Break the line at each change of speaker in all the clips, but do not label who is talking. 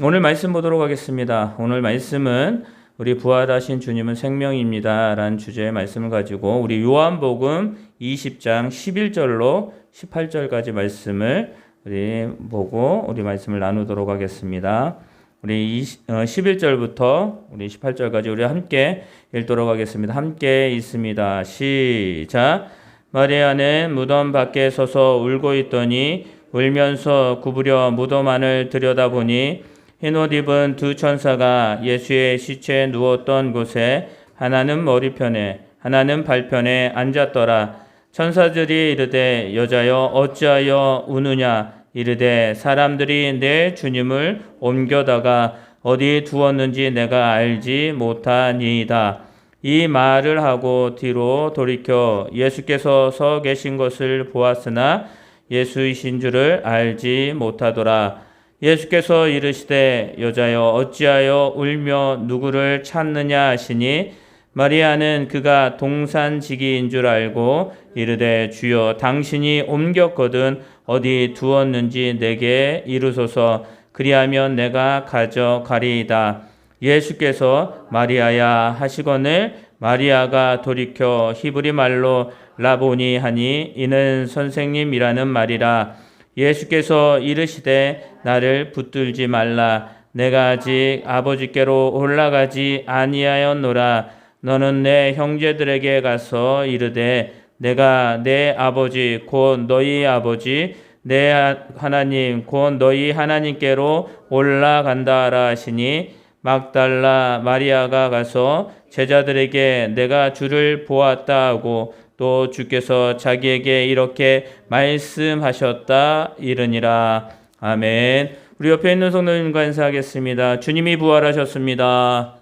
오늘 말씀 보도록 하겠습니다. 오늘 말씀은 우리 부활하신 주님은 생명입니다 라는 주제의 말씀을 가지고 우리 요한복음 20장 11절로 18절까지 말씀을 우리 보고 우리 말씀을 나누도록 하겠습니다. 우리 11절부터 우리 18절까지 우리 함께 읽도록 하겠습니다. 함께 있습니다. 시작. 마리아는 무덤 밖에 서서 울고 있더니 울면서 구부려 무덤 안을 들여다보니 흰옷 입은 두 천사가 예수의 시체에 누웠던 곳에 하나는 머리편에 하나는 발편에 앉았더라. 천사들이 이르되 여자여 어찌하여 우느냐 이르되 사람들이 내 주님을 옮겨다가 어디 두었는지 내가 알지 못하니이다. 이 말을 하고 뒤로 돌이켜 예수께서 서 계신 것을 보았으나 예수이신 줄을 알지 못하더라. 예수께서 이르시되 여자여 어찌하여 울며 누구를 찾느냐 하시니 마리아는 그가 동산지기인 줄 알고 이르되 주여 당신이 옮겼거든 어디 두었는지 내게 이르소서 그리하면 내가 가져가리이다. 예수께서 마리아야 하시거늘 마리아가 돌이켜 히브리 말로 라보니 하니 이는 선생님이라는 말이라. 예수께서 이르시되 나를 붙들지 말라. 내가 아직 아버지께로 올라가지 아니하였노라. 너는 내 형제들에게 가서 이르되 내가 내 아버지 곧 너희 아버지 내 하나님 곧 너희 하나님께로 올라간다라 하시니 막달라 마리아가 가서 제자들에게 내가 주를 보았다 하고 또 주께서 자기에게 이렇게 말씀하셨다 이르니라. 아멘. 우리 옆에 있는 성도님과 인사하겠습니다. 주님이 부활하셨습니다.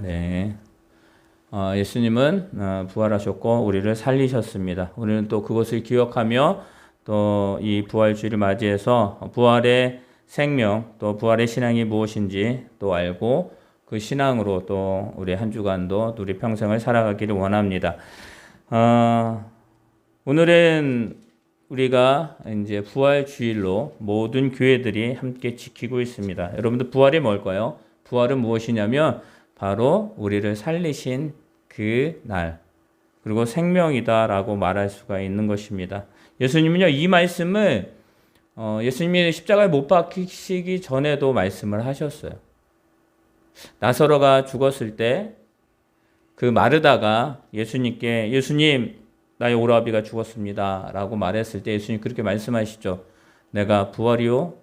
네. 예수님은 부활하셨고 우리를 살리셨습니다. 우리는 또 그것을 기억하며 또 이 부활주의를 맞이해서 부활의 생명 또 부활의 신앙이 무엇인지 또 알고 그 신앙으로 또 우리 한 주간도 우리 평생을 살아가기를 원합니다. 오늘은 우리가 이제 부활 주일로 모든 교회들이 함께 지키고 있습니다. 여러분들 부활이 뭘까요? 부활은 무엇이냐면 바로 우리를 살리신 그 날 그리고 생명이다라고 말할 수가 있는 것입니다. 예수님은요 이 말씀을 예수님이 십자가에 못 박히시기 전에도 말씀을 하셨어요. 나사로가 죽었을 때 그 마르다가 예수님께 예수님 나의 오라비가 죽었습니다 라고 말했을 때 예수님 그렇게 말씀하시죠. 내가 부활이요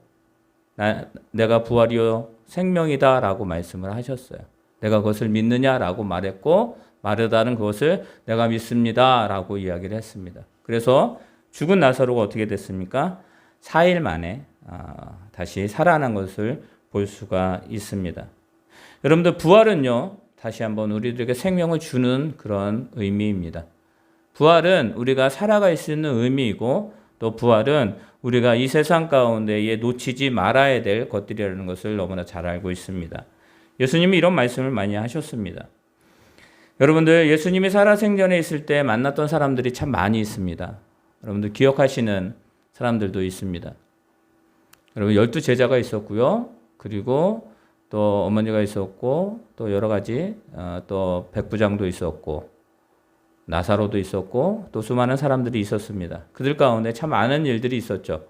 생명이다 라고 말씀을 하셨어요. 내가 그것을 믿느냐 라고 말했고 마르다는 그것을 내가 믿습니다 라고 이야기를 했습니다. 그래서 죽은 나사로가 어떻게 됐습니까? 4일 만에 다시 살아난 것을 볼 수가 있습니다. 여러분들 부활은요 다시 한번 우리들에게 생명을 주는 그런 의미입니다. 부활은 우리가 살아갈 수 있는 의미이고 또 부활은 우리가 이 세상 가운데에 놓치지 말아야 될 것들이라는 것을 너무나 잘 알고 있습니다. 예수님이 이런 말씀을 많이 하셨습니다. 여러분들 예수님이 살아생전에 있을 때 만났던 사람들이 참 많이 있습니다. 여러분들 기억하시는 사람들도 있습니다. 여러분 12제자가 있었고요. 그리고 또 어머니가 있었고 또 여러 가지 또 백부장도 있었고 나사로도 있었고 또 수많은 사람들이 있었습니다. 그들 가운데 참 많은 일들이 있었죠.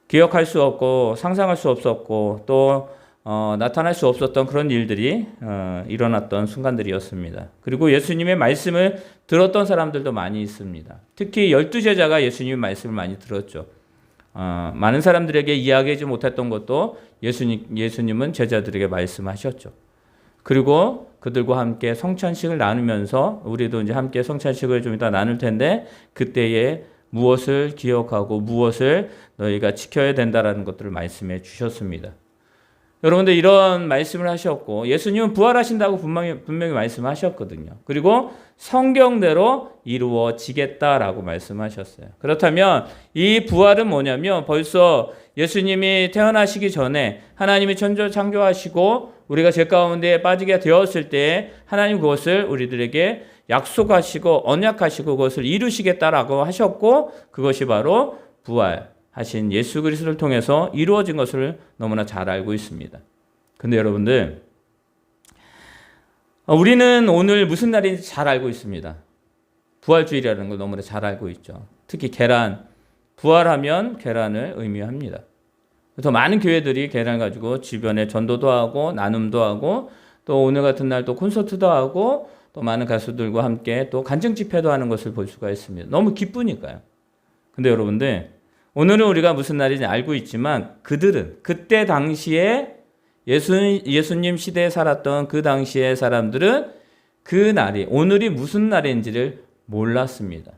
기억할 수 없고 상상할 수 없었고 또 나타날 수 없었던 그런 일들이 일어났던 순간들이었습니다. 그리고 예수님의 말씀을 들었던 사람들도 많이 있습니다. 특히 12제자가 예수님의 말씀을 많이 들었죠. 많은 사람들에게 이야기하지 못했던 것도 예수님은 제자들에게 말씀하셨죠. 그리고 그들과 함께 성찬식을 나누면서 우리도 이제 함께 성찬식을 좀 이따 나눌 텐데 그때에 무엇을 기억하고 무엇을 너희가 지켜야 된다라는 것들을 말씀해 주셨습니다. 여러분들 이런 말씀을 하셨고 예수님은 부활하신다고 분명히 말씀하셨거든요. 그리고 성경대로 이루어지겠다라고 말씀하셨어요. 그렇다면 이 부활은 뭐냐면 벌써 예수님이 태어나시기 전에 하나님이 천지를 창조하시고 우리가 죄 가운데 빠지게 되었을 때 하나님 그것을 우리들에게 약속하시고 언약하시고 그것을 이루시겠다라고 하셨고 그것이 바로 부활 하신 예수 그리스도를 통해서 이루어진 것을 너무나 잘 알고 있습니다. 근데 여러분들, 우리는 오늘 무슨 날인지 잘 알고 있습니다. 부활주일이라는 걸 너무나 잘 알고 있죠. 특히 계란, 부활하면 계란을 의미합니다. 그래서 많은 교회들이 계란 가지고 주변에 전도도 하고 나눔도 하고 또 오늘 같은 날 또 콘서트도 하고 또 많은 가수들과 함께 또 간증 집회도 하는 것을 볼 수가 있습니다. 너무 기쁘니까요. 근데 여러분들, 오늘은 우리가 무슨 날인지 알고 있지만 그들은 그때 당시에 예수님 시대에 살았던 그 당시의 사람들은 그 날이 오늘이 무슨 날인지를 몰랐습니다.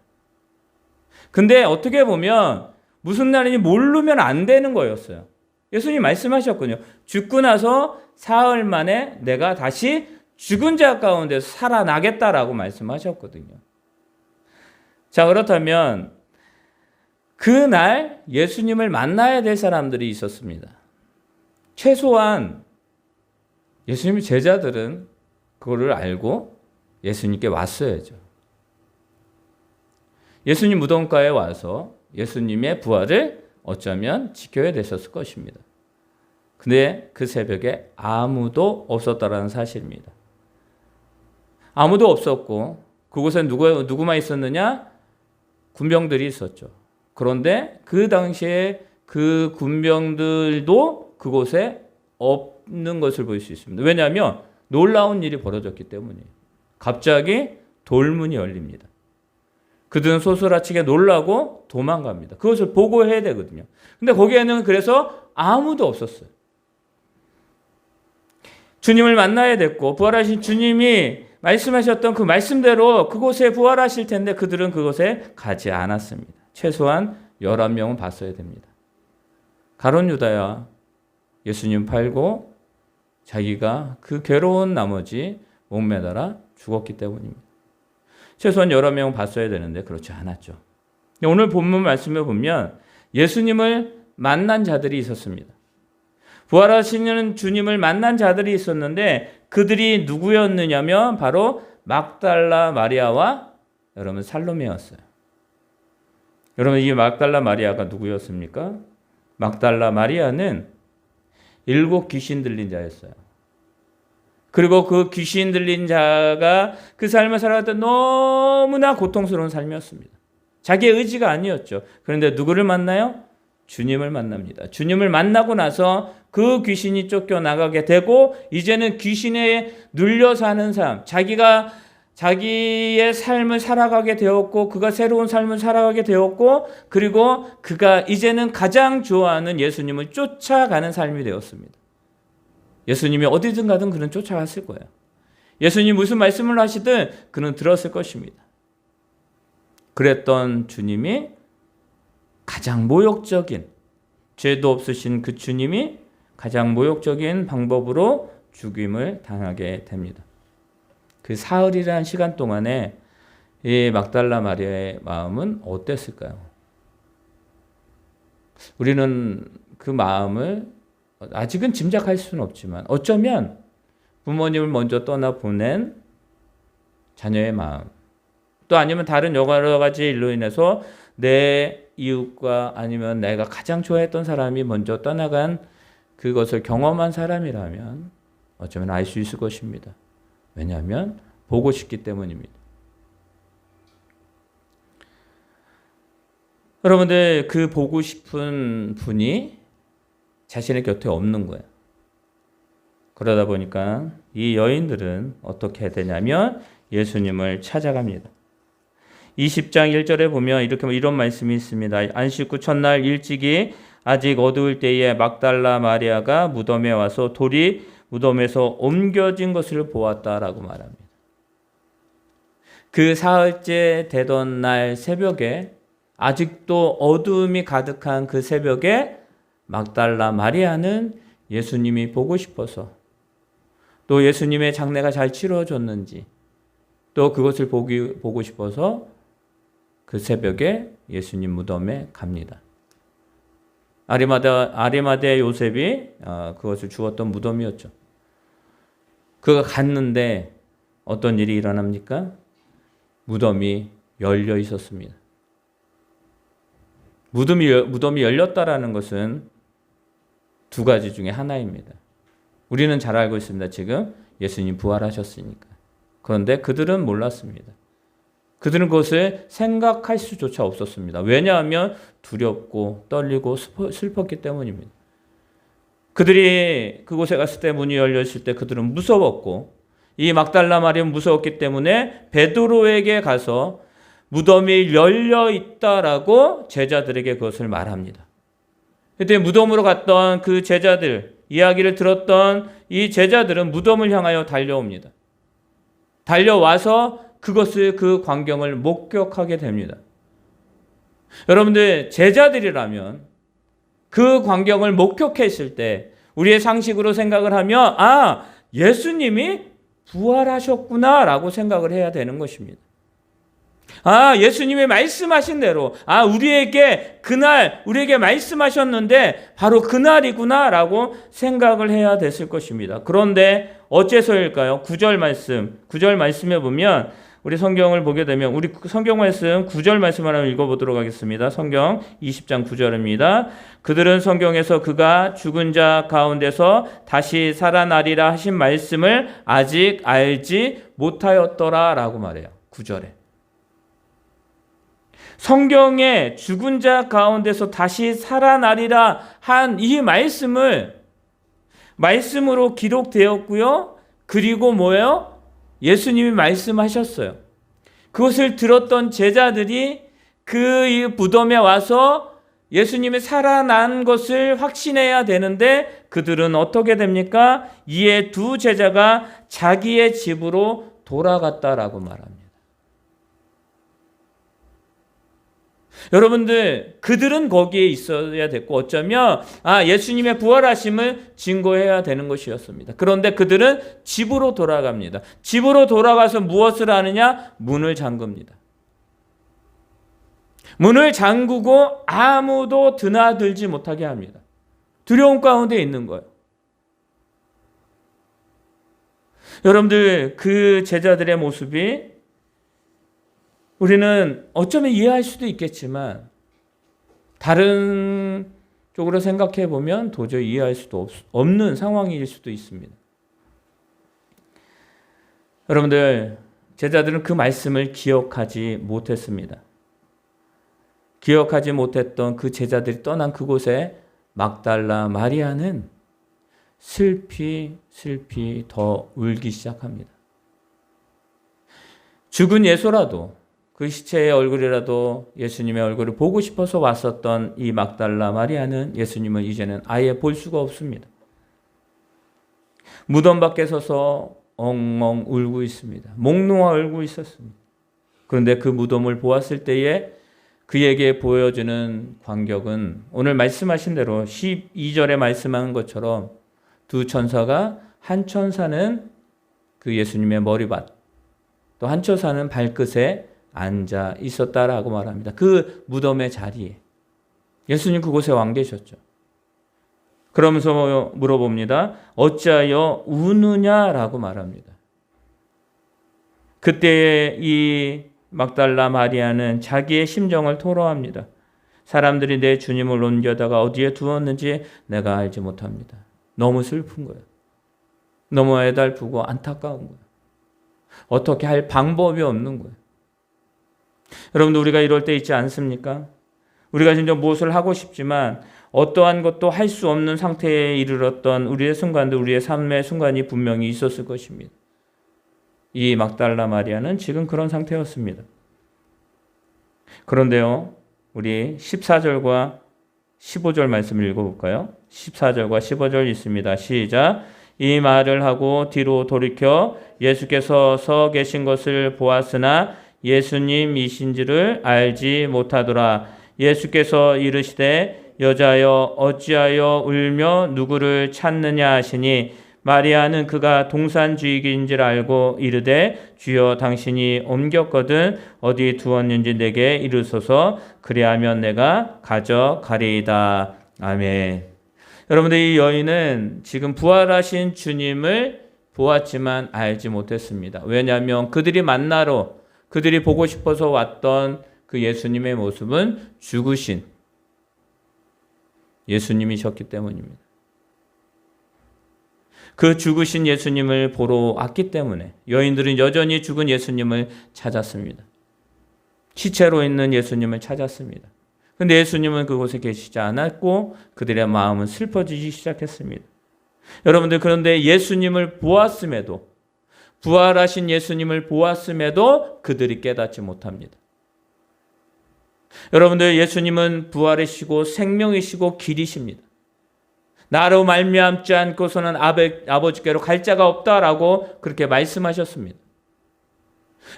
근데 어떻게 보면 무슨 날인지 모르면 안 되는 거였어요. 예수님 말씀하셨거든요. 죽고 나서 사흘 만에 내가 다시 죽은 자 가운데서 살아나겠다라고 말씀하셨거든요. 자, 그렇다면 그날 예수님을 만나야 될 사람들이 있었습니다. 최소한 예수님의 제자들은 그거를 알고 예수님께 왔어야죠. 예수님 무덤가에 와서 예수님의 부활을 어쩌면 지켜야 됐었을 것입니다. 근데 그 새벽에 아무도 없었다라는 사실입니다. 아무도 없었고 그곳에 누구만 있었느냐? 군병들이 있었죠. 그런데 그 당시에 그 군병들도 그곳에 없는 것을 볼 수 있습니다. 왜냐하면 놀라운 일이 벌어졌기 때문이에요. 갑자기 돌문이 열립니다. 그들은 소스라치게 놀라고 도망갑니다. 그것을 보고해야 되거든요. 근데 거기에는 그래서 아무도 없었어요. 주님을 만나야 됐고 부활하신 주님이 말씀하셨던 그 말씀대로 그곳에 부활하실 텐데 그들은 그곳에 가지 않았습니다. 최소한 11명은 봤어야 됩니다. 가룟 유다야 예수님 팔고 자기가 그 괴로운 나머지 목매달아 죽었기 때문입니다. 최소한 11명은 봤어야 되는데 그렇지 않았죠. 오늘 본문 말씀을 보면 예수님을 만난 자들이 있었습니다. 부활하시는 주님을 만난 자들이 있었는데 그들이 누구였느냐면 바로 막달라 마리아와 여러분 살로메였어요. 여러분 이 막달라 마리아가 누구였습니까? 막달라 마리아는 7 귀신 들린 자였어요. 그리고 그 귀신 들린 자가 그 삶을 살아갈 때 너무나 고통스러운 삶이었습니다. 자기의 의지가 아니었죠. 그런데 누구를 만나요? 주님을 만납니다. 주님을 만나고 나서 그 귀신이 쫓겨나가게 되고 이제는 귀신에 눌려 사는 삶, 자기가 자기의 삶을 살아가게 되었고 그가 새로운 삶을 살아가게 되었고 그리고 그가 이제는 가장 좋아하는 예수님을 쫓아가는 삶이 되었습니다. 예수님이 어디든 가든 그는 쫓아갔을 거예요. 예수님이 무슨 말씀을 하시든 그는 들었을 것입니다. 그랬던 주님이 가장 모욕적인, 죄도 없으신 그 주님이 가장 모욕적인 방법으로 죽임을 당하게 됩니다. 그 사흘이라는 시간 동안에 이 막달라 마리아의 마음은 어땠을까요? 우리는 그 마음을 아직은 짐작할 수는 없지만 어쩌면 부모님을 먼저 떠나보낸 자녀의 마음, 또 아니면 다른 여러 가지 일로 인해서 내 이웃과 아니면 내가 가장 좋아했던 사람이 먼저 떠나간 그것을 경험한 사람이라면 어쩌면 알 수 있을 것입니다. 왜냐하면 보고 싶기 때문입니다. 여러분들 그 보고 싶은 분이 자신의 곁에 없는 거예요. 그러다 보니까 이 여인들은 어떻게 되냐면 예수님을 찾아갑니다. 20장 1절에 보면 이런 말씀이 있습니다. 안식 후 첫날 일찍이 아직 어두울 때에 막달라 마리아가 무덤에 와서 돌이 무덤에서 옮겨진 것을 보았다라고 말합니다. 그 사흘째 되던 날 새벽에 아직도 어두움이 가득한 그 새벽에 막달라 마리아는 예수님이 보고 싶어서 또 예수님의 장례가 잘 치러졌는지 또 그것을 보고 싶어서 그 새벽에 예수님 무덤에 갑니다. 아리마대 요셉이 그것을 주었던 무덤이었죠. 그가 갔는데 어떤 일이 일어납니까? 무덤이 열려 있었습니다. 무덤이 열렸다라는 것은 두 가지 중에 하나입니다. 우리는 잘 알고 있습니다. 지금 예수님 부활하셨으니까. 그런데 그들은 몰랐습니다. 그들은 그것을 생각할 수조차 없었습니다. 왜냐하면 두렵고 떨리고 슬펐기 때문입니다. 그들이 그곳에 갔을 때 문이 열렸을 때 그들은 무서웠고 이 막달라 마리아는 무서웠기 때문에 베드로에게 가서 무덤이 열려 있다라고 제자들에게 그것을 말합니다. 그때 무덤으로 갔던 그 제자들, 이야기를 들었던 이 제자들은 무덤을 향하여 달려옵니다. 달려와서 그 광경을 목격하게 됩니다. 여러분들, 제자들이라면 그 광경을 목격했을 때 우리의 상식으로 생각을 하면 예수님이 부활하셨구나 라고 생각을 해야 되는 것입니다. 예수님이 말씀하신 대로 우리에게 말씀하셨는데 바로 그날이구나 라고 생각을 해야 됐을 것입니다. 그런데 어째서일까요? 9절 말씀에 보면 우리 성경을 보게 되면 우리 성경 말씀 9절 말씀을 한번 읽어보도록 하겠습니다. 성경 20장 9절입니다. 그들은 성경에서 그가 죽은 자 가운데서 다시 살아나리라 하신 말씀을 아직 알지 못하였더라 라고 말해요. 9절에. 성경에 죽은 자 가운데서 다시 살아나리라 한 이 말씀으로 기록되었고요. 그리고 뭐예요? 예수님이 말씀하셨어요. 그것을 들었던 제자들이 그 무덤에 와서 예수님이 살아난 것을 확신해야 되는데 그들은 어떻게 됩니까? 이에 두 제자가 자기의 집으로 돌아갔다라고 말합니다. 여러분들, 그들은 거기에 있어야 됐고 어쩌면 예수님의 부활하심을 증거해야 되는 것이었습니다. 그런데 그들은 집으로 돌아갑니다. 집으로 돌아가서 무엇을 하느냐? 문을 잠급니다. 문을 잠그고 아무도 드나들지 못하게 합니다. 두려움 가운데 있는 거예요. 여러분들, 그 제자들의 모습이 우리는 어쩌면 이해할 수도 있겠지만 다른 쪽으로 생각해 보면 도저히 이해할 수도 없는 상황일 수도 있습니다. 여러분들, 제자들은 그 말씀을 기억하지 못했습니다. 기억하지 못했던 그 제자들이 떠난 그곳에 막달라 마리아는 슬피 더 울기 시작합니다. 죽은 예수라도 그 시체의 얼굴이라도 예수님의 얼굴을 보고 싶어서 왔었던 이 막달라 마리아는 예수님을 이제는 아예 볼 수가 없습니다. 무덤 밖에 서서 엉엉 울고 있습니다. 목 놓아 울고 있었습니다. 그런데 그 무덤을 보았을 때에 그에게 보여주는 광경은 오늘 말씀하신 대로 12절에 말씀한 것처럼 두 천사가 한 천사는 그 예수님의 머리맡, 또 한 천사는 발끝에 앉아 있었다라고 말합니다. 그 무덤의 자리에 예수님 그곳에 와 계셨죠. 그러면서 물어봅니다. 어찌하여 우느냐라고 말합니다. 그때 이 막달라 마리아는 자기의 심정을 토로합니다. 사람들이 내 주님을 옮겨다가 어디에 두었는지 내가 알지 못합니다. 너무 슬픈 거예요. 너무 애달프고 안타까운 거예요. 어떻게 할 방법이 없는 거예요. 여러분들, 우리가 이럴 때 있지 않습니까? 우리가 진짜 무엇을 하고 싶지만 어떠한 것도 할 수 없는 상태에 이르렀던 우리의 순간들, 우리의 삶의 순간이 분명히 있었을 것입니다. 이 막달라 마리아는 지금 그런 상태였습니다. 그런데요, 우리 14절과 15절 말씀을 읽어볼까요? 14절과 15절 있습니다. 시작. 이 말을 하고 뒤로 돌이켜 예수께서 서 계신 것을 보았으나 예수님이신지를 알지 못하더라. 예수께서 이르시되 여자여 어찌하여 울며 누구를 찾느냐 하시니 마리아는 그가 동산주익인지를 알고 이르되 주여 당신이 옮겼거든 어디 두었는지 내게 이르소서 그리하면 내가 가져가리이다. 아멘. 여러분들, 이 여인은 지금 부활하신 주님을 보았지만 알지 못했습니다. 왜냐하면 그들이 보고 싶어서 왔던 그 예수님의 모습은 죽으신 예수님이셨기 때문입니다. 그 죽으신 예수님을 보러 왔기 때문에 여인들은 여전히 죽은 예수님을 찾았습니다. 시체로 있는 예수님을 찾았습니다. 그런데 예수님은 그곳에 계시지 않았고 그들의 마음은 슬퍼지기 시작했습니다. 여러분들, 그런데 예수님을 보았음에도, 부활하신 예수님을 보았음에도 그들이 깨닫지 못합니다. 여러분들, 예수님은 부활이시고 생명이시고 길이십니다. 나로 말미암지 않고서는 아버지께로 갈 자가 없다라고 그렇게 말씀하셨습니다.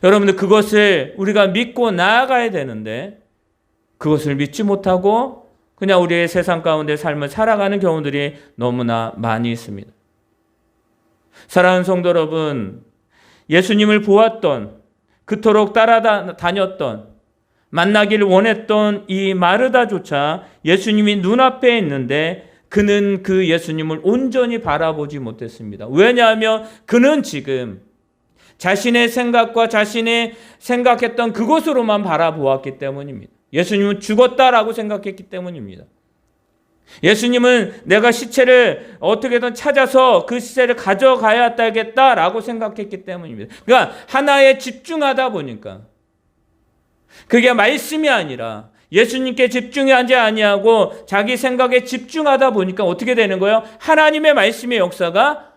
여러분들, 그것을 우리가 믿고 나아가야 되는데 그것을 믿지 못하고 그냥 우리의 세상 가운데 삶을 살아가는 경우들이 너무나 많이 있습니다. 사랑하는 성도 여러분, 예수님을 보았던, 그토록 따라다녔던, 만나기를 원했던 이 마르다조차 예수님이 눈앞에 있는데 그는 그 예수님을 온전히 바라보지 못했습니다. 왜냐하면 그는 지금 자신의 생각과 자신의 생각했던 그곳으로만 바라보았기 때문입니다. 예수님은 죽었다라고 생각했기 때문입니다. 예수님은 내가 시체를 어떻게든 찾아서 그 시체를 가져가야 되겠다라고 생각했기 때문입니다. 그러니까 하나에 집중하다 보니까 그게 말씀이 아니라 예수님께 집중하지 아니하고 자기 생각에 집중하다 보니까 어떻게 되는 거예요? 하나님의 말씀의 역사가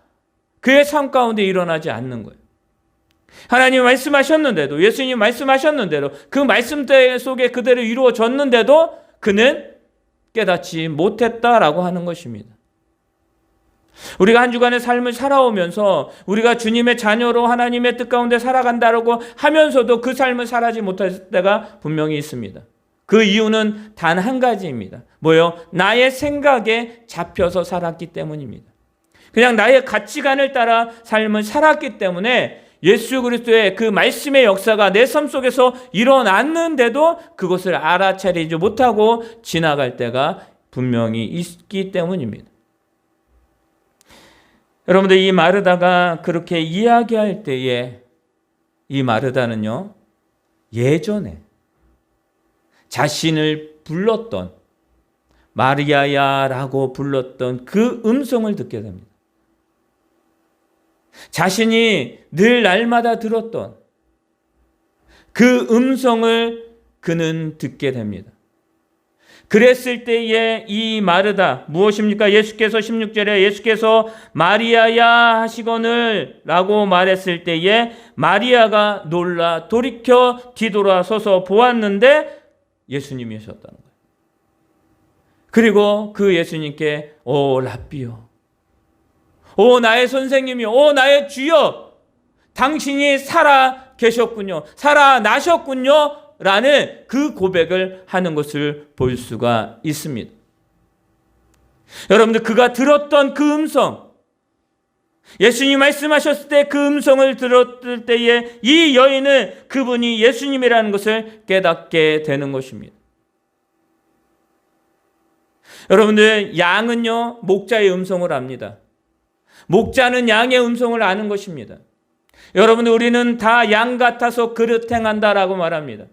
그의 삶 가운데 일어나지 않는 거예요. 하나님이 말씀하셨는데도, 예수님이 말씀하셨는데도, 그 말씀 속에 그대로 이루어졌는데도 그는 깨닫지 못했다라고 하는 것입니다. 우리가 한 주간의 삶을 살아오면서 우리가 주님의 자녀로 하나님의 뜻 가운데 살아간다라고 하면서도 그 삶을 살아지 못할 때가 분명히 있습니다. 그 이유는 단 한 가지입니다. 뭐예요? 나의 생각에 잡혀서 살았기 때문입니다. 그냥 나의 가치관을 따라 삶을 살았기 때문에 예수 그리스도의 그 말씀의 역사가 내 삶 속에서 일어났는데도 그것을 알아차리지 못하고 지나갈 때가 분명히 있기 때문입니다. 여러분들, 이 마르다가 그렇게 이야기할 때에 이 마르다는요, 예전에 자신을 불렀던, 마리아야라고 불렀던 그 음성을 듣게 됩니다. 자신이 늘 날마다 들었던 그 음성을 그는 듣게 됩니다. 그랬을 때에 이 마르다, 무엇입니까? 예수께서 16절에 예수께서 마리아야 하시거늘 라고 말했을 때에 마리아가 놀라 돌이켜 뒤돌아서서 보았는데 예수님이셨다는 거예요. 그리고 그 예수님께 오 랍비요, 오 나의 선생님이요, 오 나의 주여, 당신이 살아 계셨군요, 살아나셨군요 라는 그 고백을 하는 것을 볼 수가 있습니다. 여러분들, 그가 들었던 그 음성, 예수님이 말씀하셨을 때 그 음성을 들었을 때에 이 여인은 그분이 예수님이라는 것을 깨닫게 되는 것입니다. 여러분들, 양은요 목자의 음성을 압니다. 목자는 양의 음성을 아는 것입니다. 여러분들, 우리는 다 양 같아서 그릇 행한다라고 말합니다.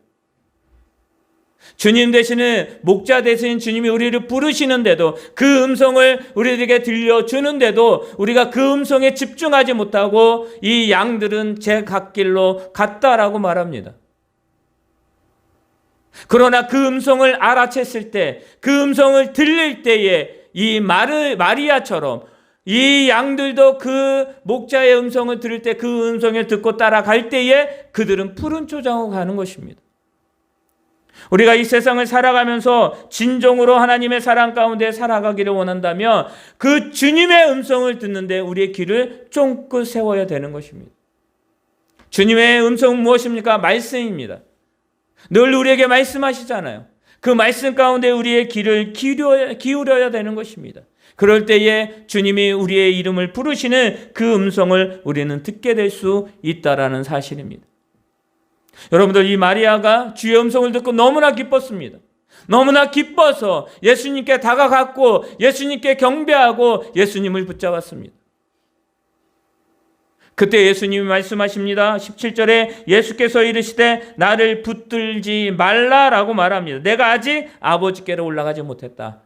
주님 대신에, 목자 대신 주님이 우리를 부르시는데도, 그 음성을 우리에게 들려주는데도 우리가 그 음성에 집중하지 못하고 이 양들은 제 갓길로 갔다라고 말합니다. 그러나 그 음성을 알아챘을 때, 그 음성을 들릴 때에 이 마리아처럼 이 양들도 그 목자의 음성을 들을 때 그 음성을 듣고 따라갈 때에 그들은 푸른 초장으로 가는 것입니다. 우리가 이 세상을 살아가면서 진정으로 하나님의 사랑 가운데 살아가기를 원한다면 그 주님의 음성을 듣는데 우리의 귀를 쫑긋 세워야 되는 것입니다. 주님의 음성은 무엇입니까? 말씀입니다. 늘 우리에게 말씀하시잖아요. 그 말씀 가운데 우리의 귀를 기울여야 되는 것입니다. 그럴 때에 주님이 우리의 이름을 부르시는 그 음성을 우리는 듣게 될 수 있다라는 사실입니다. 여러분들, 이 마리아가 주의 음성을 듣고 너무나 기뻤습니다. 너무나 기뻐서 예수님께 다가갔고 예수님께 경배하고 예수님을 붙잡았습니다. 그때 예수님이 말씀하십니다. 17절에 예수께서 이르시되 나를 붙들지 말라라고 말합니다. 내가 아직 아버지께로 올라가지 못했다.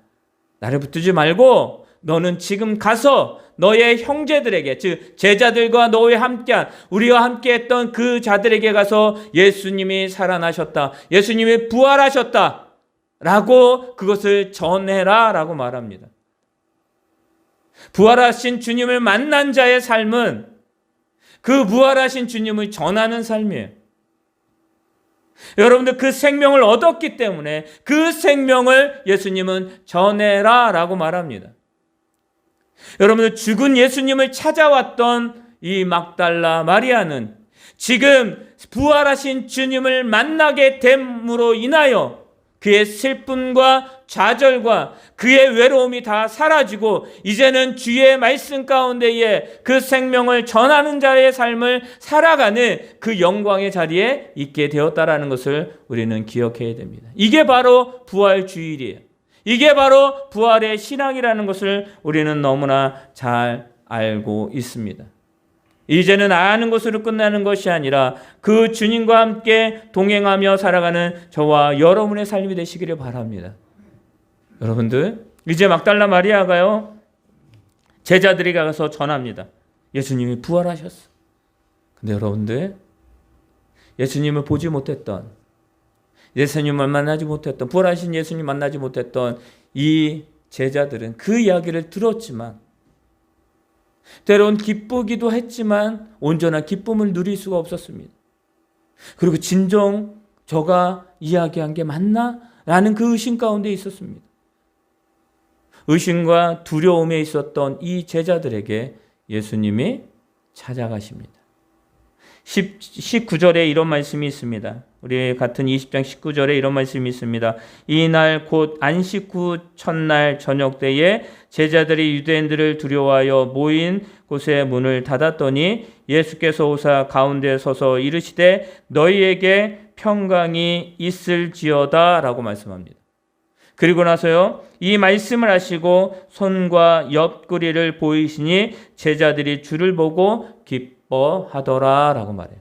나를 붙들지 말고 너는 지금 가서 너의 형제들에게, 즉 제자들과 너와 함께한, 우리와 함께했던 그 자들에게 가서 예수님이 살아나셨다, 예수님이 부활하셨다 라고 그것을 전해라 라고 말합니다. 부활하신 주님을 만난 자의 삶은 그 부활하신 주님을 전하는 삶이에요. 여러분들 그 생명을 얻었기 때문에 그 생명을 예수님은 전해라 라고 말합니다. 여러분들 죽은 예수님을 찾아왔던 이 막달라 마리아는 지금 부활하신 주님을 만나게 됨으로 인하여 그의 슬픔과 좌절과 그의 외로움이 다 사라지고 이제는 주의 말씀 가운데에 그 생명을 전하는 자의 삶을 살아가는 그 영광의 자리에 있게 되었다라는 것을 우리는 기억해야 됩니다. 이게 바로 부활주일이에요. 이게 바로 부활의 신앙이라는 것을 우리는 너무나 잘 알고 있습니다. 이제는 아는 것으로 끝나는 것이 아니라 그 주님과 함께 동행하며 살아가는 저와 여러분의 삶이 되시기를 바랍니다. 여러분들, 이제 막달라 마리아가요, 제자들에게 가서 전합니다. 예수님이 부활하셨어. 근데 여러분들, 예수님을 보지 못했던, 예수님을 만나지 못했던, 부활하신 예수님 만나지 못했던 이 제자들은 그 이야기를 들었지만 때론 기쁘기도 했지만 온전한 기쁨을 누릴 수가 없었습니다. 그리고 진정 저가 이야기한 게 맞나? 라는 그 의심 가운데 있었습니다. 의심과 두려움에 있었던 이 제자들에게 예수님이 찾아가십니다. 19절에 이런 말씀이 있습니다. 우리 같은 20장 19절에 이런 말씀이 있습니다. 이날 곧 안식 후 첫날 저녁 때에 제자들이 유대인들을 두려워하여 모인 곳에 문을 닫았더니 예수께서 오사 가운데 서서 이르시되 너희에게 평강이 있을지어다 라고 말씀합니다. 그리고 나서요, 이 말씀을 하시고 손과 옆구리를 보이시니 제자들이 주를 보고 기뻐하더라 라고 말해요.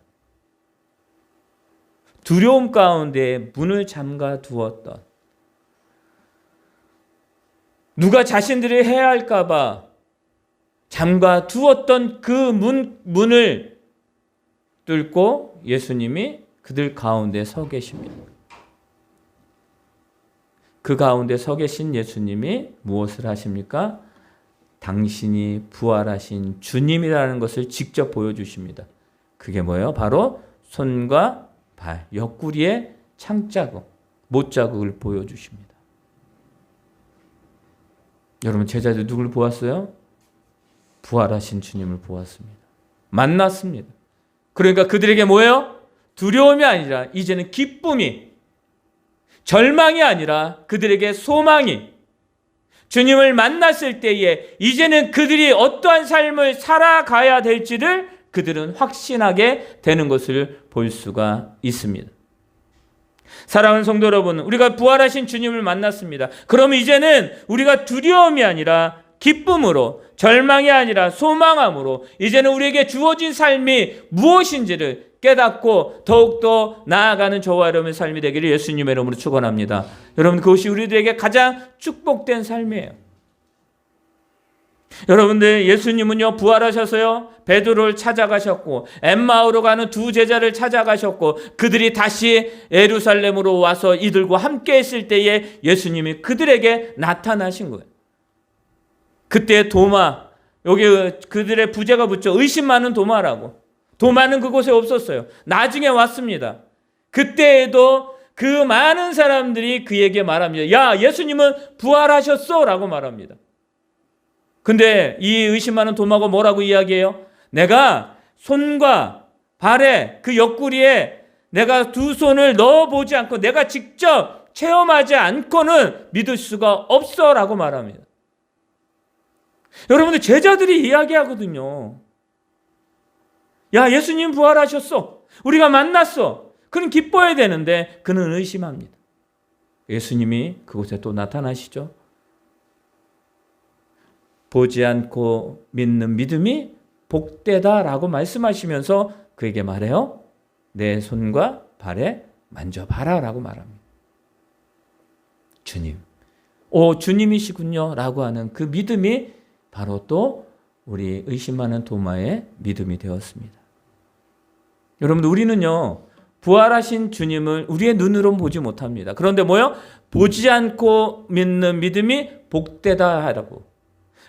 두려움 가운데 문을 잠가 두었던, 누가 자신들이 해야 할까 봐 잠가 두었던 그 문을 뚫고 예수님이 그들 가운데 서 계십니다. 그 가운데 서 계신 예수님이 무엇을 하십니까? 당신이 부활하신 주님이라는 것을 직접 보여주십니다. 그게 뭐예요? 바로 손과 발, 옆구리에 창자국, 못자국을 보여주십니다. 여러분, 제자들 누굴 보았어요? 부활하신 주님을 보았습니다. 만났습니다. 그러니까 그들에게 뭐예요? 두려움이 아니라 이제는 기쁨이, 절망이 아니라 그들에게 소망이, 주님을 만났을 때에 이제는 그들이 어떠한 삶을 살아가야 될지를 그들은 확신하게 되는 것을 볼 수가 있습니다. 사랑하는 성도 여러분, 우리가 부활하신 주님을 만났습니다. 그럼 이제는 우리가 두려움이 아니라 기쁨으로, 절망이 아니라 소망함으로 이제는 우리에게 주어진 삶이 무엇인지를 깨닫고 더욱더 나아가는 저와 여러분의 삶이 되기를 예수님의 이름으로 축원합니다. 여러분, 그것이 우리들에게 가장 축복된 삶이에요. 여러분들, 예수님은요 부활하셔서요 베드로를 찾아가셨고 엠마오로 가는 두 제자를 찾아가셨고 그들이 다시 예루살렘으로 와서 이들과 함께 했을 때에 예수님이 그들에게 나타나신 거예요. 그때 도마, 여기 그들의 부제가 붙죠. 의심 많은 도마라고. 도마는 그곳에 없었어요. 나중에 왔습니다. 그때에도 그 많은 사람들이 그에게 말합니다. 야, 예수님은 부활하셨어 라고 말합니다. 근데 이 의심 많은 도마가 뭐라고 이야기해요? 내가 손과 발에 그 옆구리에 내가 두 손을 넣어보지 않고 내가 직접 체험하지 않고는 믿을 수가 없어 라고 말합니다. 여러분들, 제자들이 이야기하거든요. 야, 예수님 부활하셨어. 우리가 만났어. 그는 기뻐해야 되는데 그는 의심합니다. 예수님이 그곳에 또 나타나시죠. 보지 않고 믿는 믿음이 복되다라고 말씀하시면서 그에게 말해요. 내 손과 발에 만져봐라 라고 말합니다. 주님, 주님이시군요 라고 하는 그 믿음이 바로 또 우리 의심하는 도마의 믿음이 되었습니다. 여러분들, 우리는요 부활하신 주님을 우리의 눈으로 보지 못합니다. 그런데 뭐요? 보지 않고 믿는 믿음이 복되다 하라고.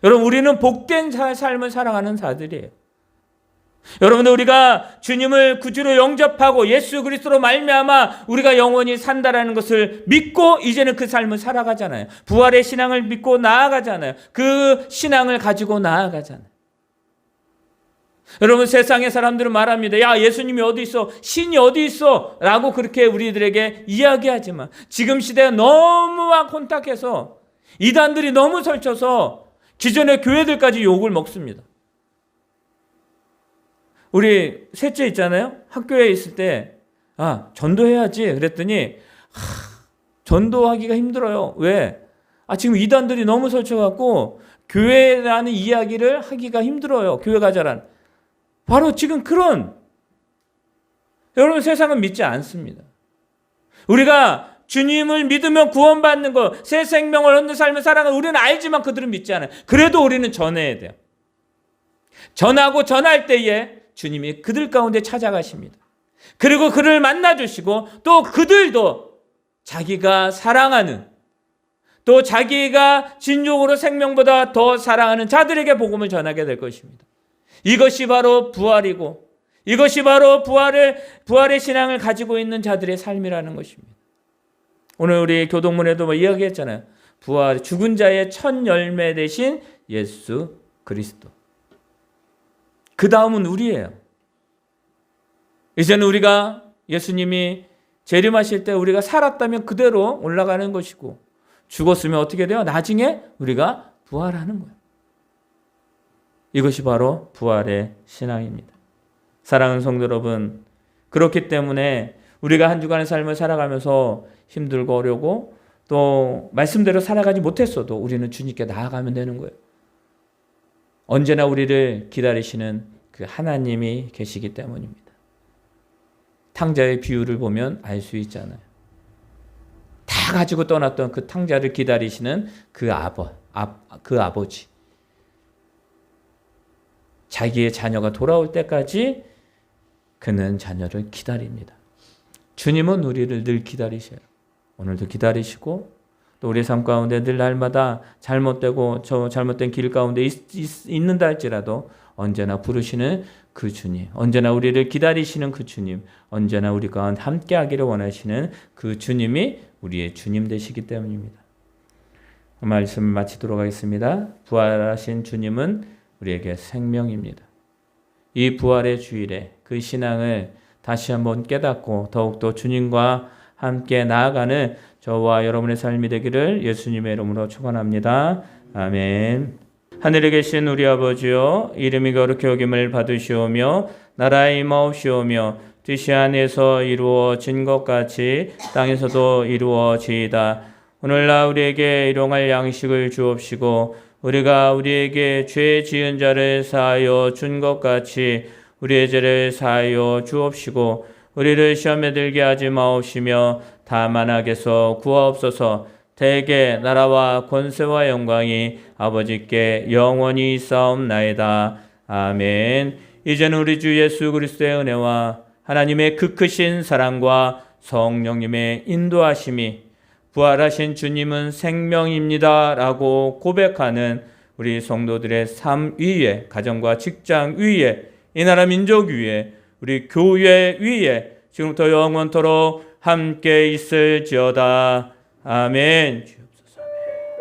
여러분, 우리는 복된 삶을 살아가는 자들이에요. 여러분들, 우리가 주님을 구주로 영접하고 예수 그리스도로 말미암아 우리가 영원히 산다라는 것을 믿고 이제는 그 삶을 살아가잖아요. 부활의 신앙을 믿고 나아가잖아요. 그 신앙을 가지고 나아가잖아요. 여러분, 세상의 사람들은 말합니다. 야, 예수님이 어디 있어? 신이 어디 있어? 라고 그렇게 우리들에게 이야기하지만 지금 시대가 너무 혼탁해서 이단들이 너무 설쳐서 기존의 교회들까지 욕을 먹습니다. 우리 셋째 있잖아요. 학교에 있을 때 전도해야지 그랬더니 전도하기가 힘들어요. 왜? 지금 이단들이 너무 설쳐갖고 교회라는 이야기를 하기가 힘들어요. 교회 가자란. 바로 지금 그런, 여러분, 세상은 믿지 않습니다. 우리가 주님을 믿으면 구원받는 것, 새 생명을 얻는 삶을 살아가는 우리는 알지만 그들은 믿지 않아요. 그래도 우리는 전해야 돼요. 전하고 전할 때에 주님이 그들 가운데 찾아가십니다. 그리고 그를 만나주시고 또 그들도 자기가 사랑하는, 또 자기가 진정으로 생명보다 더 사랑하는 자들에게 복음을 전하게 될 것입니다. 이것이 바로 부활이고 이것이 바로 부활의 신앙을 가지고 있는 자들의 삶이라는 것입니다. 오늘 우리 교동문에도 이야기했잖아요. 부활, 죽은 자의 첫 열매 되신 예수 그리스도. 그 다음은 우리예요. 이제는 우리가 예수님이 재림하실 때 우리가 살았다면 그대로 올라가는 것이고, 죽었으면 어떻게 돼요? 나중에 우리가 부활하는 거예요. 이것이 바로 부활의 신앙입니다. 사랑하는 성도 여러분, 그렇기 때문에 우리가 한 주간의 삶을 살아가면서 힘들고 어려우고 또 말씀대로 살아가지 못했어도 우리는 주님께 나아가면 되는 거예요. 언제나 우리를 기다리시는 그 하나님이 계시기 때문입니다. 탕자의 비유를 보면 알 수 있잖아요. 다 가지고 떠났던 그 탕자를 기다리시는 그 아버지. 자기의 자녀가 돌아올 때까지 그는 자녀를 기다립니다. 주님은 우리를 늘 기다리셔요. 오늘도 기다리시고 또 우리 삶 가운데 늘 날마다 잘못된 길 가운데 있는다 할지라도 언제나 부르시는 그 주님, 언제나 우리를 기다리시는 그 주님, 언제나 우리가 함께 하기를 원하시는 그 주님이 우리의 주님 되시기 때문입니다. 말씀을 마치도록 하겠습니다. 부활하신 주님은 우리에게 생명입니다. 이 부활의 주일에 그 신앙을 다시 한번 깨닫고 더욱더 주님과 함께 나아가는 저와 여러분의 삶이 되기를 예수님의 이름으로 축원합니다. 아멘. 하늘에 계신 우리 아버지여, 이름이 거룩히 여김을 받으시오며 나라의 임하옵시오며 뜻이 하늘에서 이루어진 것 같이 땅에서도 이루어지이다. 오늘날 우리에게 일용할 양식을 주옵시고 우리가 우리에게 죄 지은 자를 사하여 준 것 같이 우리의 죄를 사하여 주옵시고 우리를 시험에 들게 하지 마옵시며 다만 악에서 구하옵소서. 대개 나라와 권세와 영광이 아버지께 영원히 있사옵나이다. 아멘. 이제는 우리 주 예수 그리스도의 은혜와 하나님의 그 크신 사랑과 성령님의 인도하심이 부활하신 주님은 생명입니다 라고 고백하는 우리 성도들의 삶 위에, 가정과 직장 위에, 이 나라 민족 위에, 우리 교회 위에 지금부터 영원토록 함께 있을지어다. 아멘.